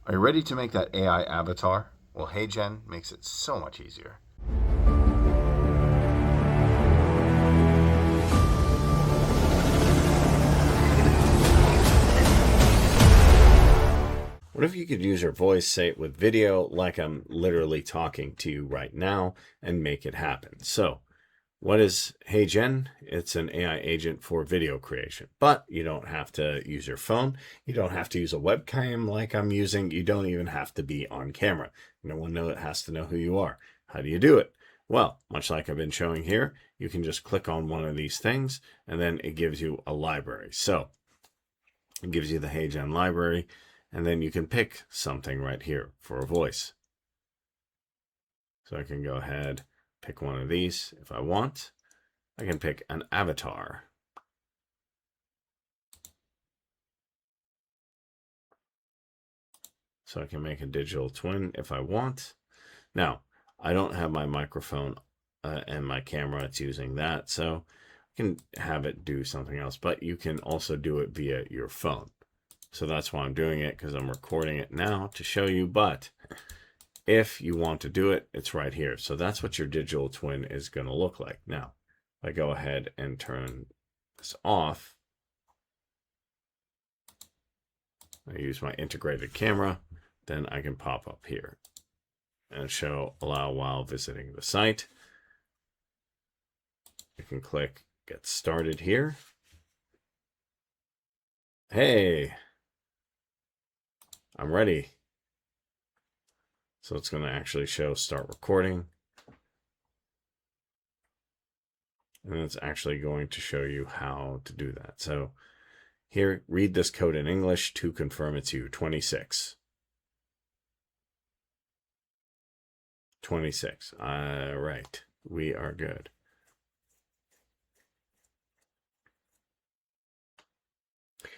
Are you ready to make that AI avatar? Well, HeyGen makes it so much easier. What if you could use your voice, say it with video, like I'm literally talking to you right now, and make it happen? So, what is HeyGen? It's an AI agent for video creation, but you don't have to use your phone. You don't have to use a webcam like I'm using. You don't even have to be on camera. No one has to know who you are. How do you do it? Well, much like I've been showing here, you can just click on one of these things, and then it gives you a library. So, it gives you the HeyGen library, and then you can pick something right here for a voice. So I can go ahead, pick one of these if I want. I can pick an avatar. So I can make a digital twin if I want. Now, I don't have my microphone and my camera. It's using that. So I can have it do something else, but you can also do it via your phone. So that's why I'm doing it, because I'm recording it now to show you. But if you want to do it, it's right here. So that's what your digital twin is going to look like. Now, if I go ahead and turn this off, I use my integrated camera, then I can pop up here and show allow while visiting the site. You can click get started here. Hey, I'm ready. So it's going to actually show start recording. And it's actually going to show you how to do that. So here, read this code in English to confirm it's you. 26. 26. All right. We are good.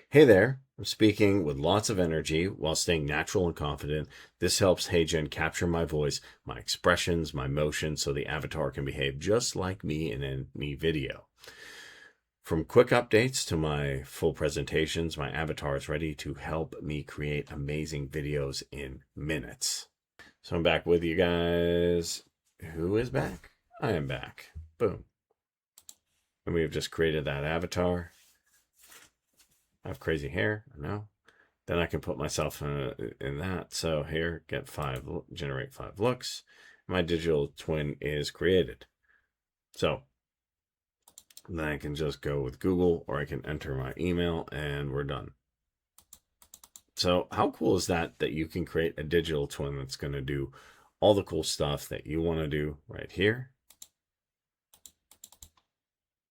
Hey there. I'm speaking with lots of energy while staying natural and confident. This helps HeyGen capture my voice, my expressions, my motions, so the avatar can behave just like me in any video. From quick updates to my full presentations, my avatar is ready to help me create amazing videos in minutes. So I'm back with you guys. Who is back? I am back. Boom. And we have just created that avatar. I have crazy hair, I know. Then I can put myself in that. So here, generate 5 looks. My digital twin is created. So then I can just go with Google, or I can enter my email, and we're done. So how cool is that you can create a digital twin that's going to do all the cool stuff that you want to do right here.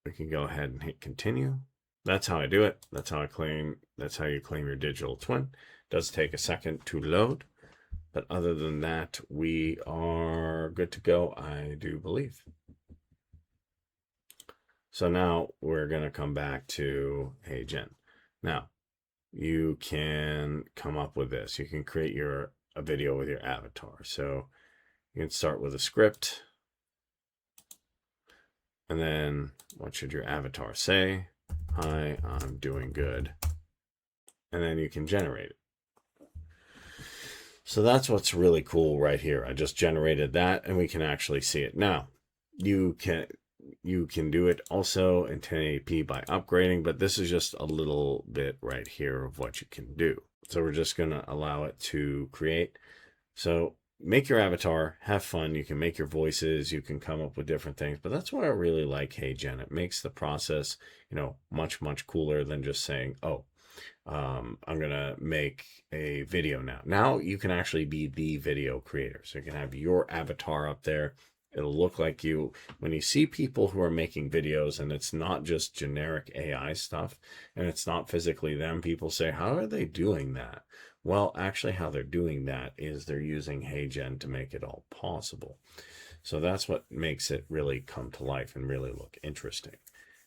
We can go ahead and hit continue. That's how I do it. That's how you claim your digital twin. It does take a second to load, but other than that, we are good to go, I do believe. So now we're going to come back to HeyGen. Now, you can come up with this. You can create a video with your avatar. So you can start with a script. And then what should your avatar say? Hi, I'm doing good. And then you can generate it. So that's what's really cool right here. I just generated that, and we can actually see it. Now, you can do it also in 1080p by upgrading, but this is just a little bit right here of what you can do. So we're just going to allow it to create. So make your avatar, have fun. You can make your voices, you can come up with different things, but that's why I really like HeyGen. It makes the process, much, much cooler than just saying, oh, I'm going to make a video now. Now you can actually be the video creator. So you can have your avatar up there. It'll look like you. When you see people who are making videos and it's not just generic AI stuff and it's not physically them, people say, how are they doing that? Well, actually how they're doing that is they're using HeyGen to make it all possible. So that's what makes it really come to life and really look interesting.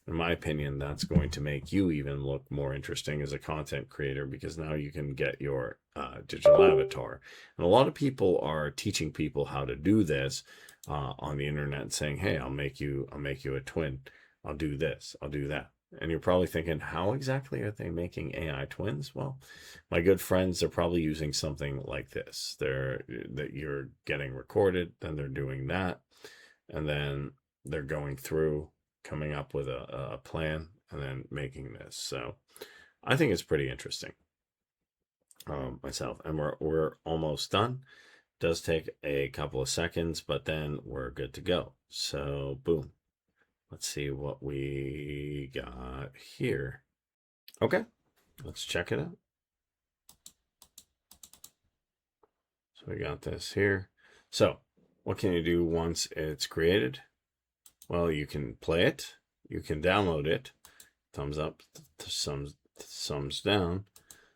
In my opinion, that's going to make you even look more interesting as a content creator, because now you can get your digital avatar. And a lot of people are teaching people how to do this on the internet and saying, hey, I'll make you a twin. I'll do this. I'll do that. And you're probably thinking, how exactly are they making AI twins? Well, my good friends are probably using something like this. That you're getting recorded, then they're doing that, and then they're going through, coming up with a plan, and then making this. So I think it's pretty interesting myself. And we're almost done. Does take a couple of seconds, but then we're good to go. So boom. Let's see what we got here. Okay, let's check it out. So we got this here. So what can you do once it's created? Well, you can play it, you can download it, thumbs up, thumbs down.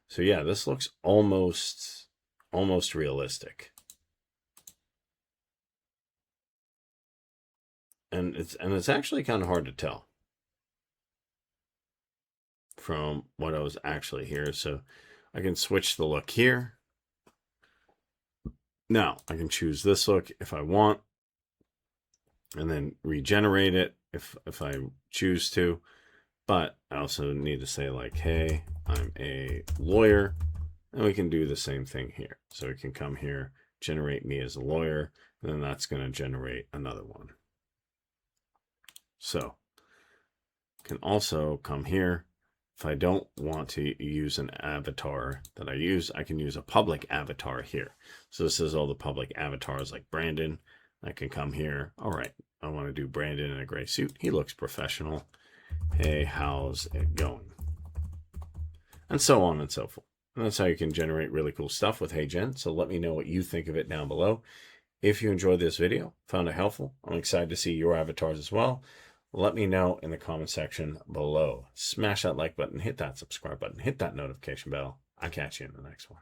So yeah, this looks almost realistic. And it's actually kind of hard to tell from what I was actually here. So I can switch the look here. Now I can choose this look if I want, and then regenerate it if I choose to. But I also need to say like, hey, I'm a lawyer, and we can do the same thing here. So we can come here, generate me as a lawyer, and then that's going to generate another one. So can also come here. If I don't want to use an avatar that I use, I can use a public avatar here. So this is all the public avatars like Brandon. I can come here. All right, I want to do Brandon in a gray suit. He looks professional. Hey, how's it going? And so on and so forth. And that's how you can generate really cool stuff with HeyGen. So let me know what you think of it down below. If you enjoyed this video, found it helpful, I'm excited to see your avatars as well. Let me know in the comment section below. Smash that like button, hit that subscribe button, hit that notification bell. I'll catch you in the next one.